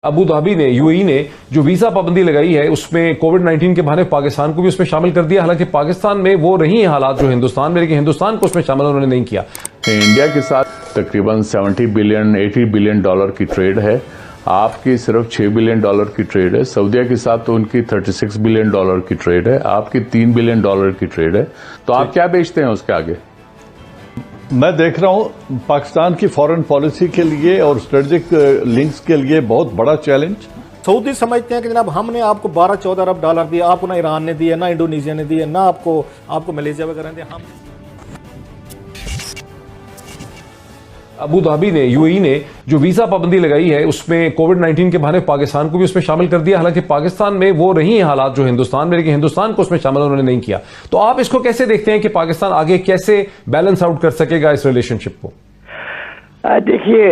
Abu Dhabi ने UAE ने जो वीजा पाबंदी लगाई है उसमें कोविड-19 के बहाने पाकिस्तान को भी उसमें शामिल कर दिया। हालांकि पाकिस्तान में वो नहीं है हालात जो हिंदुस्तान में, लेकिन हिंदुस्तान को उसमें शामिल उन्होंने नहीं किया। इंडिया के साथ तकरीबन 70 बिलियन 80 बिलियन डॉलर की ट्रेड है। आपकी सिर्फ 6 बिलियन डॉलर की ट्रेड है। सऊदीया के साथ तो उनकी 36 बिलियन डॉलर की ट्रेड है। आपकी 3 बिलियन डॉलर की ट्रेड है। तो आप क्या बेचते हैं उसके आगे? मैं देख रहा हूं पाकिस्तान की फॉरेन पॉलिसी के लिए और स्ट्रेटेजिक लिंक्स के लिए बहुत बड़ा चैलेंज। सऊदी समझते हैं कि जनाब हमने आपको 12-14 अरब डॉलर दिया, आपको ना ईरान ने दिए, ना इंडोनेशिया ने दिए, ना आपको मलेशिया वगैरह ने दिया। हम अबू धाबी ने यूएई ने जो वीजा पाबंदी लगाई है उसमें कोविड-19 के बहाने पाकिस्तान को भी उसमें शामिल कर दिया। हालांकि पाकिस्तान में वो नहीं है हालात जो हिंदुस्तान में, लेकिन हिंदुस्तान को उसमें शामिल उन्होंने नहीं किया। तो आप इसको कैसे देखते हैं कि पाकिस्तान आगे कैसे बैलेंस आउट कर सकेगा इस रिलेशनशिप को? देखिए,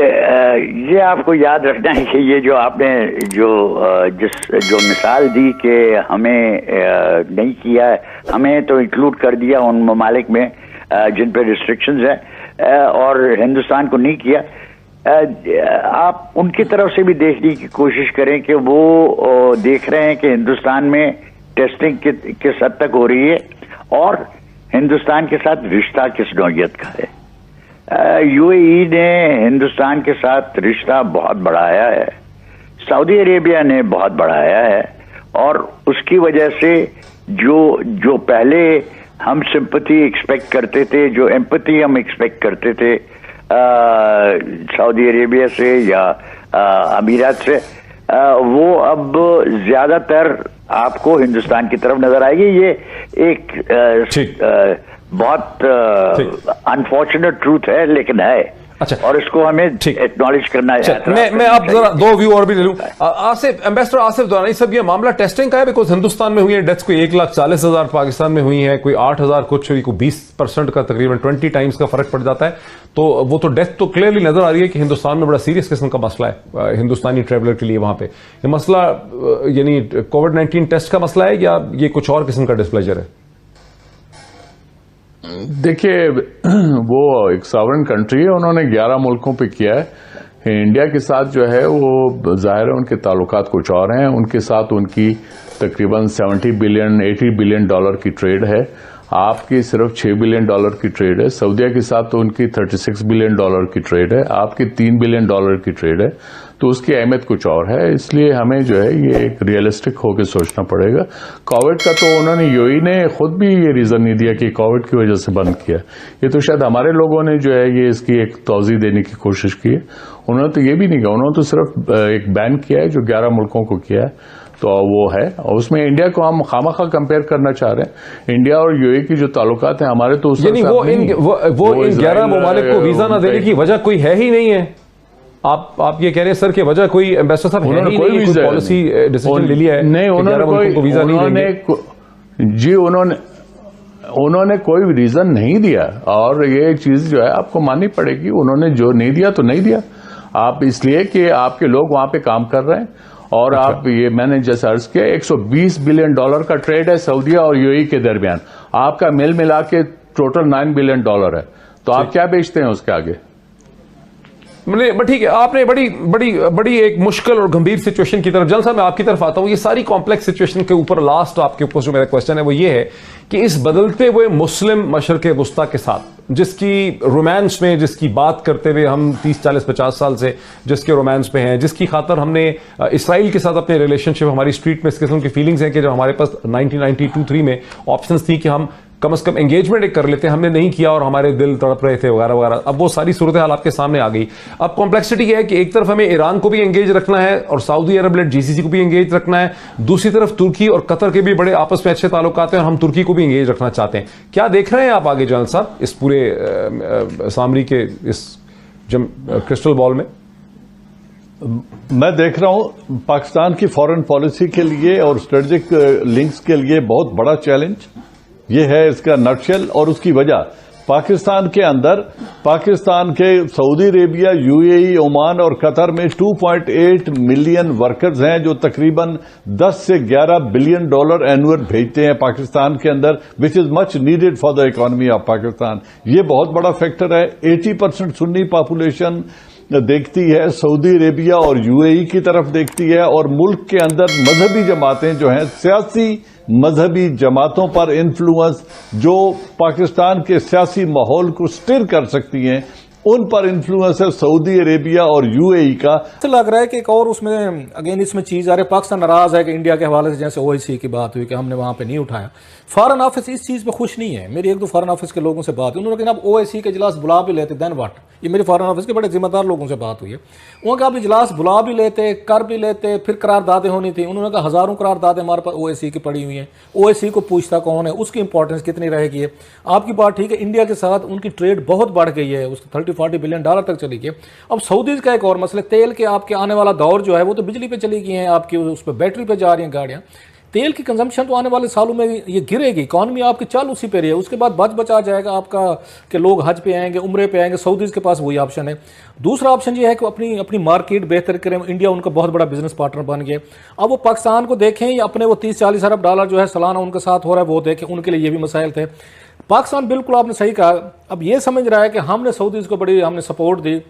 ये आपको याद रखना है कि ये जो आपने जो मिसाल दी कि हमें नहीं किया है, हमें तो इंक्लूड कर दिया उन ममालिक में जिन पे रिस्ट्रिक्शंस है और हिंदुस्तान को नहीं किया। आप उनकी तरफ से भी देखने की कोशिश करें कि वो देख रहे हैं कि हिंदुस्तान में टेस्टिंग किस हद तक हो रही है और हिंदुस्तान के साथ रिश्ता किस नौयत का है। यूएई ने हिंदुस्तान के साथ रिश्ता बहुत बढ़ाया है, सऊदी अरेबिया ने बहुत बढ़ाया है और उसकी वजह से जो पहले हम सिंपैथी एक्सपेक्ट करते थे, जो एम्पैथी हम एक्सपेक्ट करते थे सऊदी अरेबिया से या अमीरात से, वो अब ज्यादातर आपको हिंदुस्तान की तरफ नजर आएगी। ये एक बहुत अनफॉर्चुनेट ट्रूथ है, लेकिन है। अच्छा, और इसको हमें एक्नॉलेज करना है। मैं अब जरा दो व्यू और भी ले लूं। एम्बेसडर आसिफ दुरानी साहब, ये मामला टेस्टिंग का है? बिकॉज हिंदुस्तान में हुई है डेथ्स कोई 1,40,000, पाकिस्तान में हुई है कोई 8,000 कुछ हुई, कोई 20% का तकरीबन 20 टाइम्स का फर्क पड़ जाता है। तो वो तो डेथ तो क्लियरली नजर आ रही है कि हिंदुस्तान में बड़ा सीरियस किस्म का मसला है हिंदुस्तानी ट्रेवलर के लिए। वहां पे ये मसला यानी कोविड-19 टेस्ट का मसला है या ये कुछ और किस्म का डिस्प्लेजर है? देखिए, वो एक सॉवरेन कंट्री है, उन्होंने 11 मुल्कों पे किया है। इंडिया के साथ जो है वो जाहिर है उनके ताल्लुकात कुछ और हैं। उनके साथ उनकी तकरीबन 70 बिलियन 80 बिलियन डॉलर की ट्रेड है। आपकी सिर्फ 6 बिलियन डॉलर की ट्रेड है। सऊदीया के साथ तो उनकी 36 बिलियन डॉलर की ट्रेड है। आपकी 3 बिलियन डॉलर की ट्रेड है। तो उसकी अहमियत कुछ और है, इसलिए हमें जो है ये एक रियलिस्टिक होकर सोचना पड़ेगा। कोविड का तो उन्होंने यूएई ने खुद भी ये रीजन नहीं दिया कि कोविड की वजह से बंद किया। ये तो शायद हमारे लोगों ने जो है ये इसकी एक तौज़ी देने की कोशिश की है। उन्होंने तो ये भी नहीं किया, उन्होंने तो सिर्फ एक बैन किया है जो 11 मुल्कों को किया है। तो वो है, और उसमें इंडिया को हम खामखा कंपेयर करना चाह रहे हैं। इंडिया और यूएई की जो ताल्लुकात हैं हमारे, तो यानी वो इन 11 ममालिक को वीजा ना देने की वजह कोई है ही नहीं है। आप ये कह रहे हैं सर कि वजह कोई एम्बेसडर साहब है ही नहीं, कोई पॉलिसी डिसीजन ले लिया है? नहीं, उन्होंने कोई रीजन नहीं दिया और ये चीज जो है आपको माननी पड़ेगी। उन्होंने जो नहीं दिया तो नहीं दिया। आप इसलिए कि आपके लोग वहां पे काम कर रहे हैं और अच्छा, आप ये मैंने जैसा अर्ज किया 120 बिलियन डॉलर का ट्रेड है सऊदीया और यूएई के दरमियान। आपका मिल मिला के टोटल 9 बिलियन डॉलर है। तो आप क्या बेचते हैं उसके आगे? ठीक है, आपने बड़ी एक मुश्किल और गंभीर सिचुएशन की तरफ, जल्द साहब मैं आपकी तरफ आता हूं। ये सारी कॉम्प्लेक्स सिचुएशन के ऊपर लास्ट आपके ऊपर जो मेरा क्वेश्चन है वो ये है कि इस बदलते हुए मुस्लिम मशरक वुस्ता के साथ जिसकी रोमांस में, जिसकी बात करते हुए हम 30, 40, 50 साल से जिसके रोमांस पे हैं, जिसकी खातर हमने इसराइल के साथ अपने रिलेशनशिप, हमारी स्ट्रीट में इस किस्म की फीलिंग्स हैं कि जब हमारे पास 1992-3 में ऑप्शंस थी कि हम कम से कम एंगेजमेंट एक कर लेते हैं, हमने नहीं किया और हमारे दिल तड़प रहे थे वगैरह वगैरह। अब वो सारी सूरत हाल आपके सामने आ गई। अब कॉम्प्लेक्सिटी है कि एक तरफ हमें ईरान को भी एंगेज रखना है और सऊदी अरब लेड जीसीसी को भी एंगेज रखना है, दूसरी तरफ तुर्की और कतर के भी बड़े आपस में अच्छे ताल्लुकात हैं और हम तुर्की को भी एंगेज रखना चाहते हैं। क्या देख रहे हैं आप आगे जनरल साहब इस पूरे सामरी के इस क्रिस्टल बॉल में? मैं देख रहा हूं पाकिस्तान की फॉरेन पॉलिसी के लिए और स्ट्रेटेजिक लिंक्स के लिए बहुत बड़ा चैलेंज ये है, इसका नटशेल। और उसकी वजह पाकिस्तान के अंदर, पाकिस्तान के सऊदी अरेबिया, यूएई, ओमान और कतर में 2.8 मिलियन वर्कर्स हैं जो तकरीबन 10 से 11 बिलियन डॉलर एनुअल भेजते हैं पाकिस्तान के अंदर, which is much needed for the economy of Pakistan. ये बहुत बड़ा फैक्टर है। 80% सुन्नी पॉपुलेशन, देखती है, सऊदी अरेबिया और यूएई की तरफ देखती है, और मुल्क के अंदर मजहबी जमातें जो हैं, सियासी मजहबी जमातों पर इन्फ्लुएंस जो पाकिस्तान के सियासी माहौल को स्टिर कर सकती हैं, उन पर इन्फ्लुएंस है सऊदी अरेबिया और यूएई का। तो लग रहा है कि एक और उसमें अगेन इसमें चीज आ रही है, पाकिस्तान नाराज है कि इंडिया के हवाले से जैसे ओआईसी की बात हुई कि हमने वहां पे नहीं उठाया। फॉरेन ऑफिस इस चीज पे खुश नहीं है। मेरी एक दो फॉरेन ऑफिस के लोगों से बात हुई, उन्होंने कहा आप ओआईसी के इजलास बुला भी लेते देन व्हाट। ये मेरे फॉरेन ऑफिस के बड़े जिम्मेदार लोगों से बात हुई है। उन्होंने कहा आप इजलास बुला भी लेते, कर भी लेते, फिर करारदादें होनी थी। उन्होंने कहा हजारों करारदादें हमारे पास ओआईसी की पड़ी हुई हैं, ओआईसी को पूछता कौन है, उसकी इंपॉर्टेंस कितनी रहेगी। आपकी बात ठीक है, इंडिया के साथ उनकी ट्रेड बहुत बढ़ गई है, उसकी $30-40 बिलियन तक चली गई। अब सऊदीज का एक और मसला, तेल के आपके आने वाला दौर जो है वो तो बिजली पे चली गई है, आपकी उस पर बैटरी पे जा रही हैं गाड़ियां। तेल की कंजम्पशन तो आने वाले सालों में ये गिरेगी, इकॉनमी आपकी चल उसी पे रही है। उसके बाद बचा जाएगा आपका कि लोग हज पे आएंगे, उम्रे पे आएंगे। सऊदीज के पास वही ऑप्शन है। दूसरा ऑप्शन ये है कि अपनी मार्केट बेहतर करें। इंडिया उनका बहुत बड़ा बिजनेस पार्टनर बन गया। अब वो पाकिस्तान को देखें या अपने वो $30-40 अरब जो है सालाना उनके साथ हो रहा है वो देखें, उनके लिए ये भी मसाइल थे। पाकिस्तान बिल्कुल आपने सही कहा, अब ये समझ रहा है कि हमने सऊदीज को बड़ी हमने सपोर्ट दी।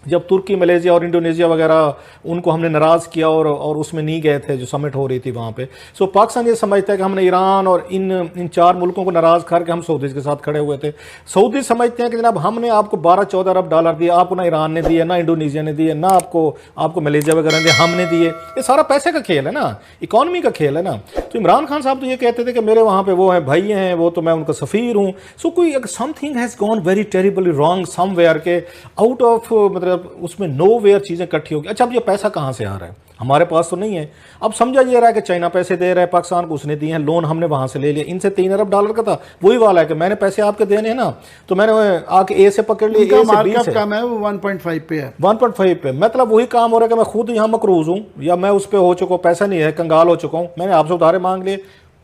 जब तुर्की, मलेशिया और इंडोनेशिया वगैरह उनको हमने नाराज़ किया और उसमें नहीं गए थे जो समिट हो रही थी वहाँ पे। सो पाकिस्तान ये समझता है कि हमने ईरान और इन 4 मुल्कों को नाराज़ करके हम सऊदीज के साथ खड़े हुए थे। सऊदी समझते हैं कि जनाब हमने आपको $12-14 अरब दिए, आपको ना ईरान ने दिए, ना इंडोनेशिया ने दिए, ना आपको मलेशिया वगैरह ने दिए, हमने दिए। ये सारा पैसे का खेल है ना, इकॉनमी का खेल है ना। तो इमरान खान साहब तो ये कहते थे कि मेरे वहाँ पे वो हैं, भाई हैं, वो तो मैं उनका सफ़ीर हूँ। सो कोई something has gone very terribly wrong somewhere के आउट ऑफ मतलब उसमें नो वेयर चीजें इकट्ठी होगी। अच्छा, अब ये पैसा कहां से आ रहा है? हमारे पास तो नहीं है। अब समझा ये रहा है कि चाइना पैसे दे रहा है पाकिस्तान को, उसने दिए हैं, लोन हमने वहां से ले लिया। इनसे $3 अरब का था, वही वाला है कि मैंने पैसे आपके देने हैं ना, तो मैंने आके ए से पकड़ लिया, ए से बी से काम है वो 1.5 पे है, 1.5 पे। मतलब वही काम हो रहा है कि मैं खुद यहाँ मकरूज हूँ या मैं उस पर हो चुका हूँ, पैसा नहीं है, कंगाल हो चुका हूँ। मैंने आपसे उधारे मांग लिए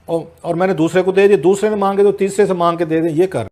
और मैंने दूसरे को दे दिए, दूसरे ने मांगे तो तीसरे से मांग के दे दिए, ये कर